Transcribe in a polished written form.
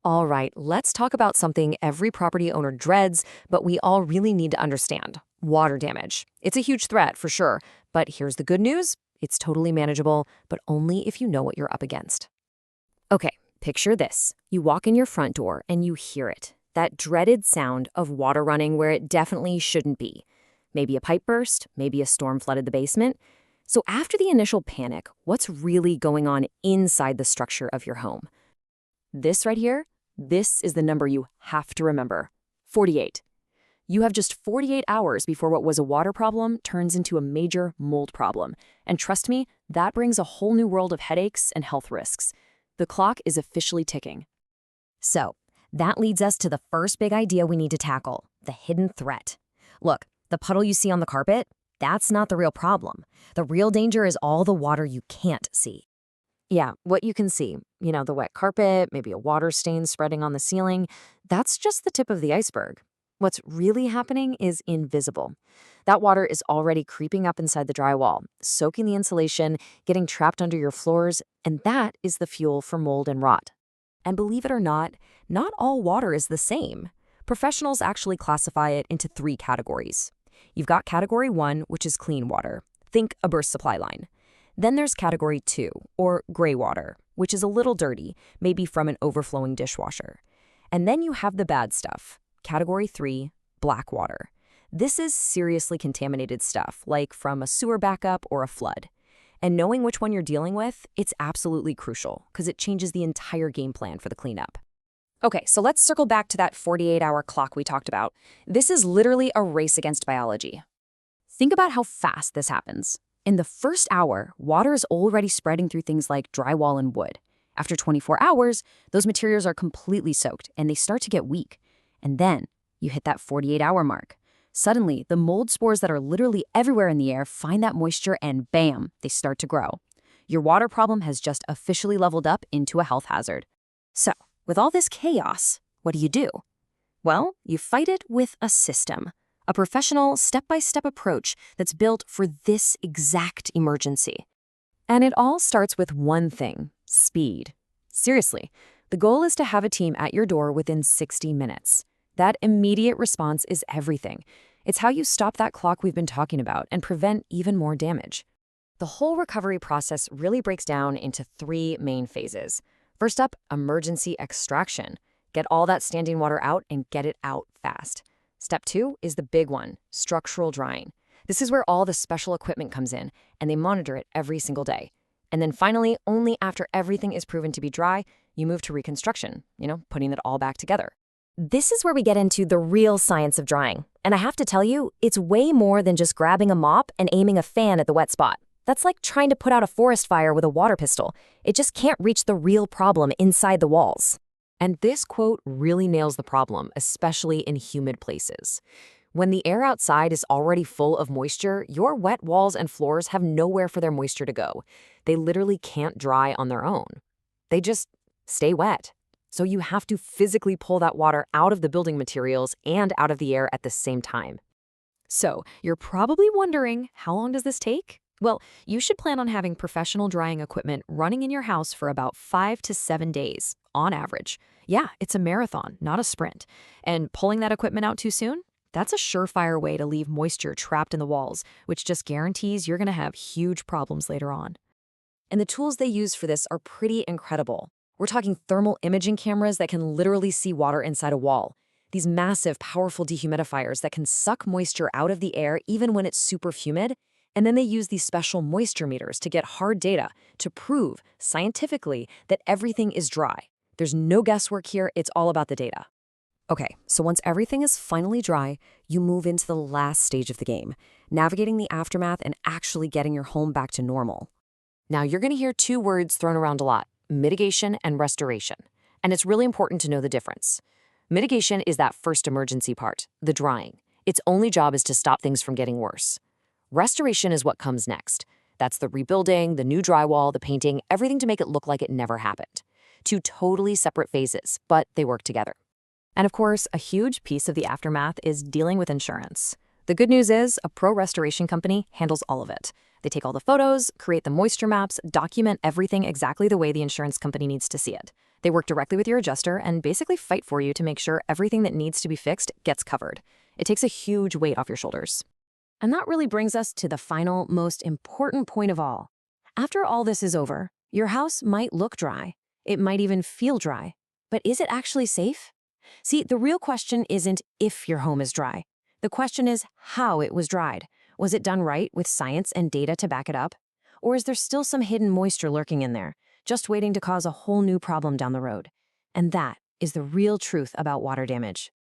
All right, let's talk about something every property owner dreads, but we all really need to understand: water damage. It's a huge threat for sure, but here's the good news: it's totally manageable, but only if you know what you're up against. Okay, picture this. You walk in your front door and you hear it. That dreaded sound of water running where it definitely shouldn't be. Maybe a pipe burst, maybe a storm flooded the basement. So after the initial panic, what's really going on inside the structure of your home? This right here, this is the number you have to remember: 48. You have just 48 hours before what was a water problem turns into a major mold problem. And trust me, that brings a whole new world of headaches and health risks. The clock is officially ticking. So, that leads us to the first big idea we need to tackle: the hidden threat. Look, the puddle you see on the carpet, that's not the real problem. The real danger is all the water you can't see. Yeah, what you can see, the wet carpet, maybe a water stain spreading on the ceiling, that's just the tip of the iceberg. What's really happening is invisible. That water is already creeping up inside the drywall, soaking the insulation, getting trapped under your floors, and that is the fuel for mold and rot. And believe it or not all water is the same. Professionals actually classify it into three categories. You've got Category 1, which is clean water. Think a burst supply line. Then there's Category 2, or gray water, which is a little dirty, maybe from an overflowing dishwasher. And then you have the bad stuff, Category 3, black water. This is seriously contaminated stuff, like from a sewer backup or a flood. And knowing which one you're dealing with, it's absolutely crucial, because it changes the entire game plan for the cleanup. Okay, so let's circle back to that 48-hour clock we talked about. This is literally a race against biology. Think about how fast this happens. In the first hour, water is already spreading through things like drywall and wood. After 24 hours, those materials are completely soaked and they start to get weak. And then you hit that 48-hour mark. Suddenly, the mold spores that are literally everywhere in the air find that moisture and bam, they start to grow. Your water problem has just officially leveled up into a health hazard. So, with all this chaos, what do? Well, you fight it with a system. A professional, step-by-step approach that's built for this exact emergency. And it all starts with one thing: speed. Seriously, the goal is to have a team at your door within 60 minutes. That immediate response is everything. It's how you stop that clock we've been talking about and prevent even more damage. The whole recovery process really breaks down into three main phases. First up, emergency extraction. Get all that standing water out and get it out fast. Step 2 is the big one: structural drying. This is where all the special equipment comes in, and they monitor it every single day. And then finally, only after everything is proven to be dry, you move to reconstruction, putting it all back together. This is where we get into the real science of drying. And I have to tell you, it's way more than just grabbing a mop and aiming a fan at the wet spot. That's like trying to put out a forest fire with a water pistol. It just can't reach the real problem inside the walls. And this quote really nails the problem, especially in humid places. When the air outside is already full of moisture, your wet walls and floors have nowhere for their moisture to go. They literally can't dry on their own. They just stay wet. So you have to physically pull that water out of the building materials and out of the air at the same time. So you're probably wondering, how long does this take? Well, you should plan on having professional drying equipment running in your house for about 5 to 7 days, on average. Yeah, it's a marathon, not a sprint. And pulling that equipment out too soon? That's a surefire way to leave moisture trapped in the walls, which just guarantees you're going to have huge problems later on. And the tools they use for this are pretty incredible. We're talking thermal imaging cameras that can literally see water inside a wall. These massive, powerful dehumidifiers that can suck moisture out of the air even when it's super humid. And then they use these special moisture meters to get hard data to prove scientifically that everything is dry. There's no guesswork here, it's all about the data. Okay, so once everything is finally dry, you move into the last stage of the game, navigating the aftermath and actually getting your home back to normal. Now, you're going to hear two words thrown around a lot: mitigation and restoration. And it's really important to know the difference. Mitigation is that first emergency part, the drying. Its only job is to stop things from getting worse. Restoration is what comes next. That's the rebuilding, the new drywall, the painting, everything to make it look like it never happened. Two totally separate phases, but they work together. And of course, a huge piece of the aftermath is dealing with insurance. The good news is a pro restoration company handles all of it. They take all the photos, create the moisture maps, document everything exactly the way the insurance company needs to see it. They work directly with your adjuster and basically fight for you to make sure everything that needs to be fixed gets covered. It takes a huge weight off your shoulders. And that really brings us to the final, most important point of all. After all this is over, your house might look dry. It might even feel dry. But is it actually safe? See, the real question isn't if your home is dry. The question is how it was dried. Was it done right with science and data to back it up? Or is there still some hidden moisture lurking in there, just waiting to cause a whole new problem down the road? And that is the real truth about water damage.